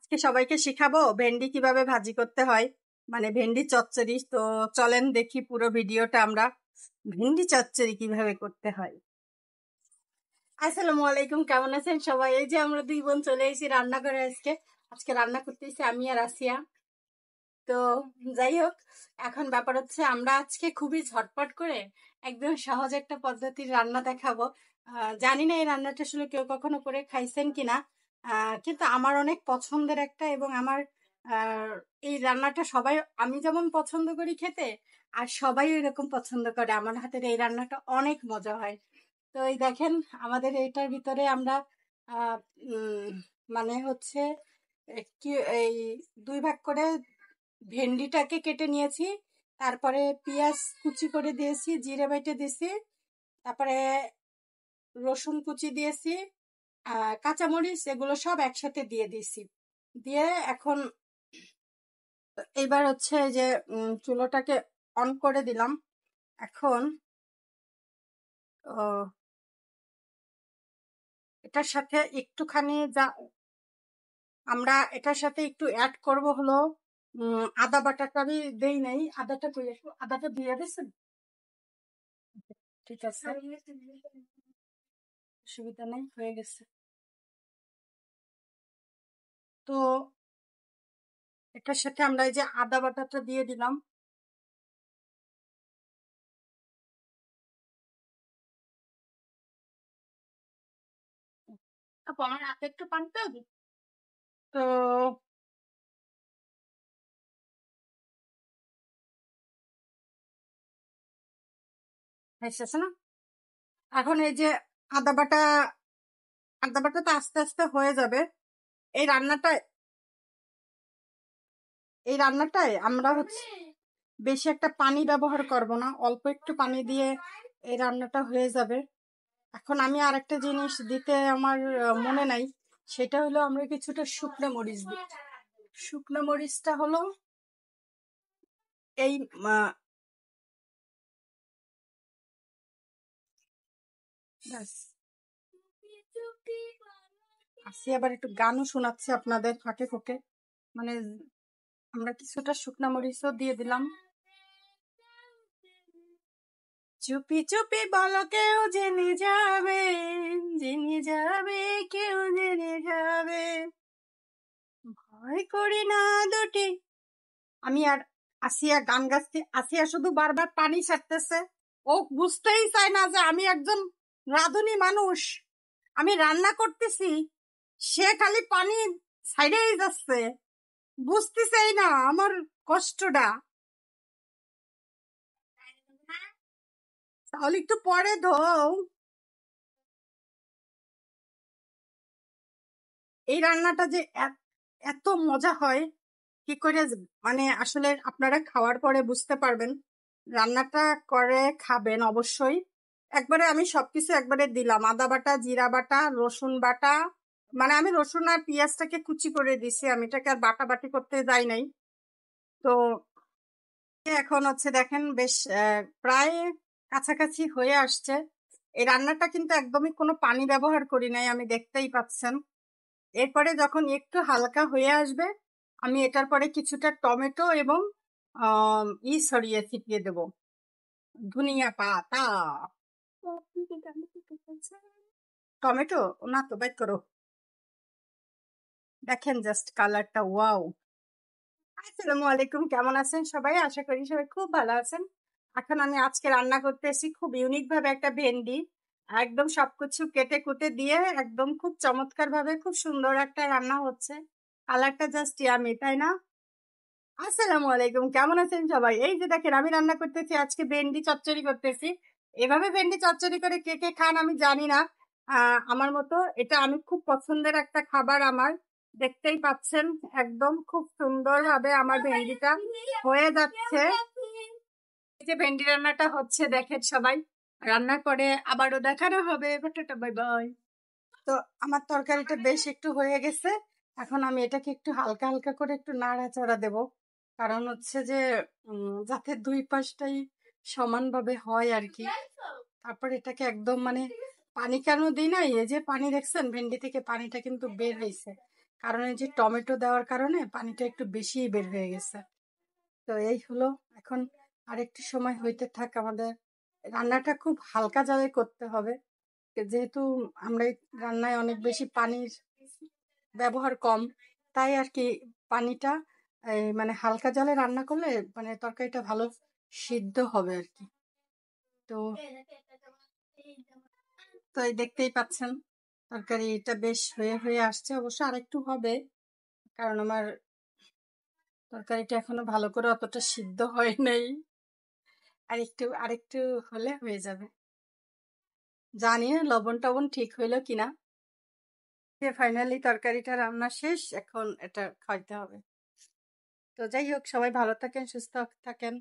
আজকে সবাইকে শিখাবো ভেন্ডি কিভাবে ভাজি করতে হয়, মানে ভেন্ডি চচ্চড়ি। তো চলেন দেখি পুরো ভিডিওটা আমরা ভেন্ডি চচ্চড়ি কিভাবে করতে হয়। আসসালামু আলাইকুম, কেমন আছেন সবাই? এই যে আমরা দুই বোন চলে এসেছি রান্না করে। আজকে রান্না করতেছি আমি আর আসিয়া। তো যাই হোক, এখন ব্যাপার হচ্ছে আমরা আজকে খুবই ঝটপট করে একদম সহজ একটা পদ্ধতির রান্না দেখাবো। জানি না এই রান্নাটা আসলে কেউ কখনো করে খাইছেন কিনা, কিন্তু আমার অনেক পছন্দের একটা, এবং আমার এই রান্নাটা সবাই, আমি যেমন পছন্দ করি খেতে, আর সবাই এরকম পছন্দ করে। আমার হাতের এই রান্নাটা অনেক মজা হয়। তো এই দেখেন, আমাদের এইটার ভিতরে আমরা আহ, উম, মানে হচ্ছে কি, এই দুই ভাগ করে ভেন্ডিটাকে কেটে নিয়েছি। তারপরে পেঁয়াজ কুচি করে দিয়েছি, জিরে বেটে দিয়েছি, তারপরে রসুন কুচি দিয়েছি, কাঁচামরিচ, এগুলো সব একসাথে দিয়ে দিয়েছি। দিয়ে এখন এবার হচ্ছে যে চুলোটাকে অন করে দিলাম। এখন এটার সাথে একটুখানি আমরা এটার সাথে একটু অ্যাড করব হলো আদা বাটাটা। আমি দেই নাই আদাটা, কই একটু আদাটা দিয়ে দিয়েছেন? ঠিক আছে, অসুবিধা নেই, হয়ে গেছে। তো এটার সাথে আমরা এই যে আদা বাটাটা দিয়ে দিলাম। আমার হাতে একটু পানতে হবে। তো এসেছে না? এখন এই যে আদা বাটা, আদা বাটা তো আস্তে আস্তে হয়ে যাবে। এই রান্নাটায় এই রান্নাটায় আমরা হচ্ছে বেশি একটা পানি ব্যবহার করব না, অল্প একটু পানি দিয়ে এই রান্নাটা হয়ে যাবে। এখন আমি আরেকটা জিনিস দিতে আমার মনে নাই, সেটা হলো আমরা কিছুটা শুকনো মরিচ দিই। শুকনো মরিচটা হলো এই ব্যাস। আসি আবার একটু গানও শোনাচ্ছে আপনাদের ফাঁকে ফাঁকে, মানে আমরা কিছুটা শুকনো মরিচও দিয়ে দিলাম। চুপি চুপি বলো কেউ জেনে যাবে, জেনে যাবে, কেউ জেনে যাবে, ভয় করি না দুটি। আমি আর আসিয়া গান গাচ্ছি, আসিয়া শুধু বারবার পানি ছাড়তেছে। ও বুঝতেই চায় না যে আমি একজন রাঁধুনি মানুষ, আমি রান্না করতেছি, সে খালি পানি ছাইড়েই যাচ্ছে, বুঝতেছেই না আমার কষ্টটা। তাহলে একটু পরে ধোও। এই রান্নাটা যে এত মজা হয় কি করে, মানে আসলে আপনারা খাওয়ার পরে বুঝতে পারবেন। রান্নাটা করে খাবেন অবশ্যই। একবারে আমি সবকিছু একবারে দিলাম, আদা বাটা, জিরা বাটা, রসুন বাটা, মানে আমি রসুন আর পেঁয়াজটাকে কুচি করে দিছি, আমি এটাকে আর বাটা বাটি করতে যাই নাই। তো এখন হচ্ছে দেখেন বেশ প্রায় কাছাকাছি হয়ে আসছে। এই রান্নাটা কিন্তু একদমই কোনো পানি ব্যবহার করি নাই, আমি দেখতেই পাচ্ছেন। এরপরে যখন একটু হালকা হয়ে আসবে, আমি এটার পরে কিছুটা টমেটো এবং ছড়িয়ে ছিটিয়ে দেব, ধনিয়া পাতা। টমেটো না তো, বাইট করো। দেখেন জাস্ট কালারটা, ওয়াও। আসসালামু আলাইকুম, কেমন আছেন সবাই? আশা করি সবাই খুব ভালো আছেন। এখন আমি আজকে রান্না করতেছি খুব ইউনিক ভাবে একটা ভেন্ডি, একদম সবকিছু কেটে কুটে দিয়ে একদম খুব চমৎকার ভাবে খুব সুন্দর একটা রান্না হচ্ছে। কালারটা জাস্ট ইয়ামি, তাই না? আসসালামু আলাইকুম, কেমন আছেন সবাই? এই যে দেখেন আমি রান্না করতেছি আজকে ভেন্ডি চচ্চড়ি করতেছি। এভাবে ভেন্ডি চচ্চড়ি করে কে কে খান আমি জানি না, আমার মতো এটা আমি খুব পছন্দের একটা খাবার আমার। দেখতেই পাচ্ছেন একদম খুব সুন্দর ভাবে আমার ভেন্ডিটা হয়ে যাচ্ছে। এই যে ভেন্ডি রান্নাটা হচ্ছে দেখেন সবাই, রান্না করে আবারও দেখানো হবে। Tata, bye bye. তো আমার তরকারিটা বেশ একটু হয়ে গেছে। এখন আমি এটাকে একটু হালকা হালকা করে একটু নাড়াচাড়া দেব, কারণ হচ্ছে যে যাতে দুই পাশটাই সমানভাবে হয় আর কি। তারপর এটাকে একদম মানে পানি কেন দিই না, এই যে পানি দেখছেন ভেন্ডি থেকে পানিটা কিন্তু বের হয়েছে, কারণ এই যে টমেটো দেওয়ার কারণে পানিটা একটু বেশি বের হয়ে গেছে। তো এই হলো, এখন আরেকটু সময় হইতে থাক। আমাদের রান্নাটা খুব হালকা জালে করতে হবে, যেহেতু আমরা এই রান্নায় অনেক বেশি পানির ব্যবহার কম, তাই আর কি পানিটা মানে হালকা জালে রান্না করলে মানে তরকারিটা ভালো সিদ্ধ হবে আর কি। তো তো এই দেখতেই পাচ্ছেন তরকারিটা বেশ হয়ে হয়ে আসছে, অবশ্য আরেকটু হবে, কারণ আমার তরকারিটা এখনো ভালো করে অতটা সিদ্ধ হয় নাই। আরেকটু আরেকটু হলে হয়ে যাবে। জানি না লবণ টবণ ঠিক হইলো কিনা। ফাইনালি তরকারিটা রান্না শেষ, এখন এটা খাইতে হবে। তো যাই হোক, সবাই ভালো থাকেন, সুস্থ থাকেন।